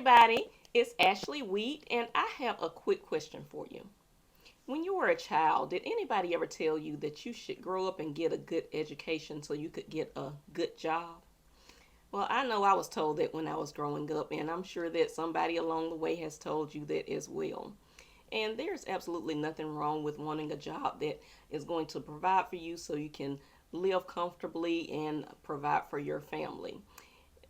everybody, it's Ashley Wheat, and I have a quick question for you. When you were a child, did anybody ever tell you that you should grow up and get a good education so you could get a good job? Well, I know I was told that when I was growing up, and I'm sure that somebody along the way has told you that as well. And there's absolutely nothing wrong with wanting a job that is going to provide for you so you can live comfortably and provide for your family.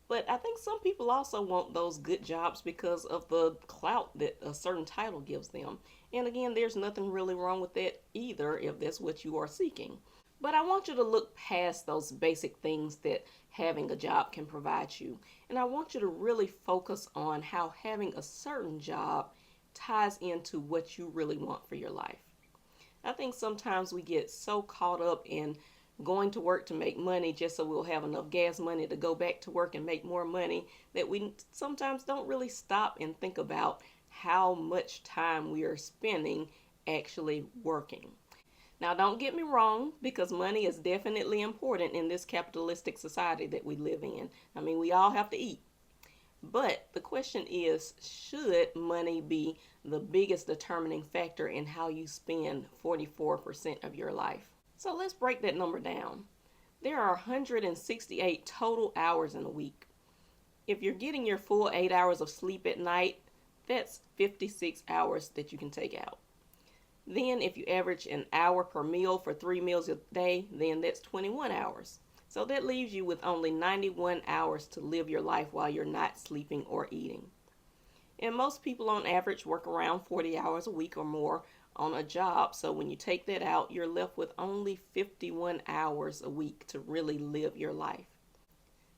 But I think some people also want those good jobs because of the clout that a certain title gives them. And again, there's nothing really wrong with that either if that's what you are seeking. But I want you to look past those basic things that having a job can provide you. And I want you to really focus on how having a certain job ties into what you really want for your life. I think sometimes we get so caught up in going to work to make money just so we'll have enough gas money to go back to work and make more money that we sometimes don't really stop and think about how much time we are spending actually working. Now, don't get me wrong, because money is definitely important in this capitalistic society that we live in. I mean, we all have to eat. But the question is, should money be the biggest determining factor in how you spend 44% of your life? So let's break that number down. There are 168 total hours in a week. If you're getting your full 8 hours of sleep at night, that's 56 hours that you can take out. Then if you average an hour per meal for 3 meals a day, then that's 21 hours. So that leaves you with only 91 hours to live your life while you're not sleeping or eating. And most people on average work around 40 hours a week or more on a job. So when you take that out, you're left with only 51 hours a week to really live your life.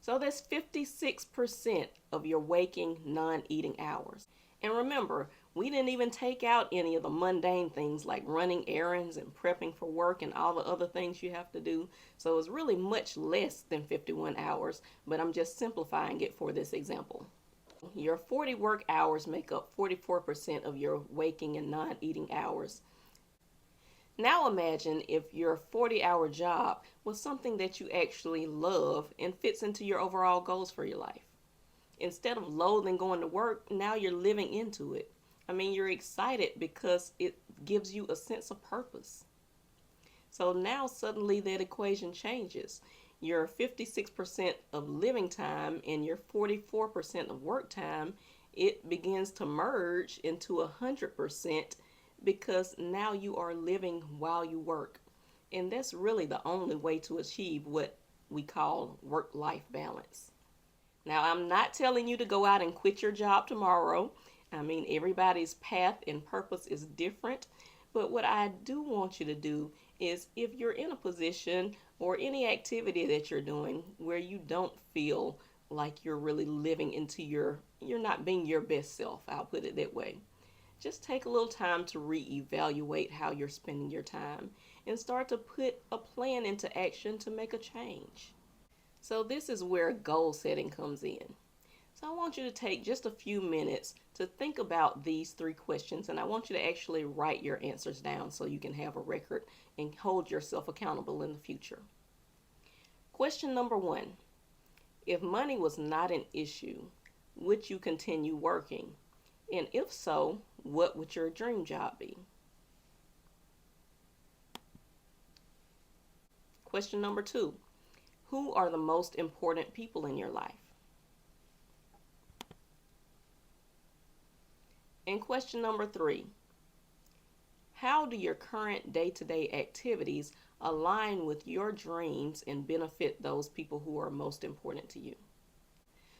So that's 56% of your waking non-eating hours. And remember, we didn't even take out any of the mundane things like running errands and prepping for work and all the other things you have to do. So it's really much less than 51 hours, but I'm just simplifying it for this example. Your 40 work hours make up 44% of your waking and non-eating hours. Now imagine if your 40-hour job was something that you actually love and fits into your overall goals for your life. Instead of loathing going to work, now you're living into it. I mean, you're excited because it gives you a sense of purpose. So now suddenly that equation changes. Your 56% of living time and your 44% of work time, it begins to merge into 100% because now you are living while you work. And that's really the only way to achieve what we call work-life balance. Now, I'm not telling you to go out and quit your job tomorrow. I mean, everybody's path and purpose is different. But what I do want you to do is if you're in a position or any activity that you're doing where you don't feel like you're really living into you're not being your best self, I'll put it that way. Just take a little time to reevaluate how you're spending your time and start to put a plan into action to make a change. So this is where goal setting comes in. So I want you to take just a few minutes to think about these three questions, and I want you to actually write your answers down so you can have a record and hold yourself accountable in the future. Question number 1. If money was not an issue, would you continue working? And if so, what would your dream job be? Question number 2. Who are the most important people in your life? And question number 3. How do your current day-to-day activities align with your dreams and benefit those people who are most important to you?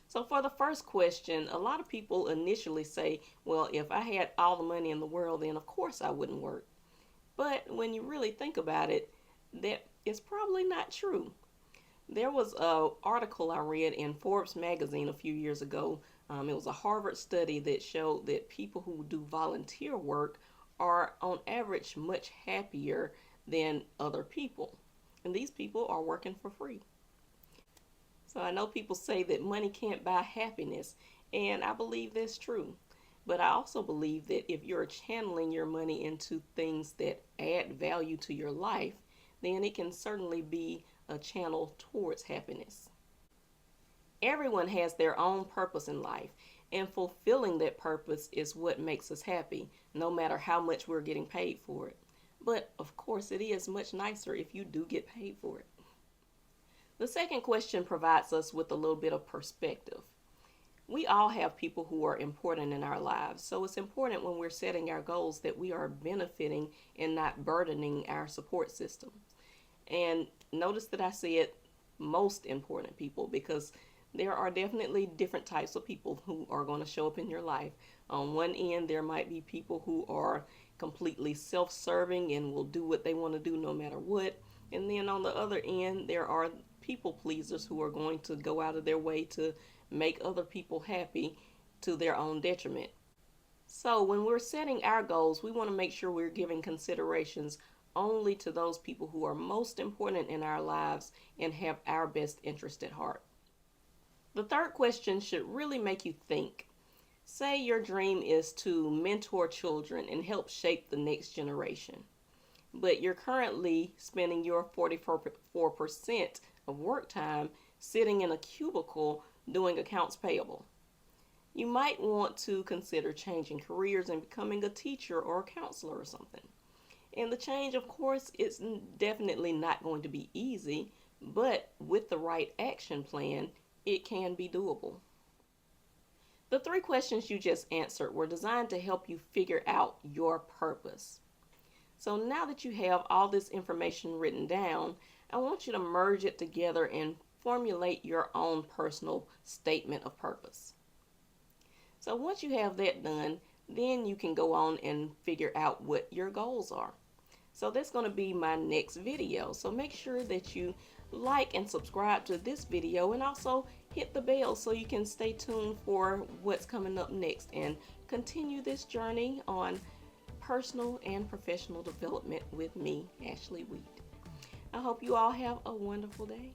So for the first question, a lot of people initially say, well, if I had all the money in the world, then of course I wouldn't work. But when you really think about it, that is probably not true. There was an article I read in Forbes magazine a few years ago. It was a Harvard study that showed that people who do volunteer work are on average much happier than other people. And these people are working for free. So I know people say that money can't buy happiness, and I believe that's true. But I also believe that if you're channeling your money into things that add value to your life, then it can certainly be a channel towards happiness. Everyone has their own purpose in life, And fulfilling that purpose is what makes us happy, no matter how much we're getting paid for it. But of course, it is much nicer if you do get paid for it. The second question provides us with a little bit of perspective. We all have people who are important in our lives, so it's important when we're setting our goals that we are benefiting and not burdening our support system. And notice that I said most important people, because there are definitely different types of people who are going to show up in your life. On one end, there might be people who are completely self serving and will do what they want to do no matter what. And then on the other end, there are people pleasers who are going to go out of their way to make other people happy to their own detriment. So when we're setting our goals, we want to make sure we're giving considerations only to those people who are most important in our lives and have our best interest at heart. The third question should really make you think. Say your dream is to mentor children and help shape the next generation, but you're currently spending your 44% of work time sitting in a cubicle doing accounts payable. You might want to consider changing careers and becoming a teacher or a counselor or something. And the change, of course, is definitely not going to be easy, but with the right action plan, it can be doable. The three questions you just answered were designed to help you figure out your purpose. So now that you have all this information written down, I want you to merge it together and formulate your own personal statement of purpose. So once you have that done, then you can go on and figure out what your goals are. So that's going to be my next video. So make sure that you like and subscribe to this video, and also hit the bell so you can stay tuned for what's coming up next and continue this journey on personal and professional development with me, Ashley Wheat. I hope you all have a wonderful day.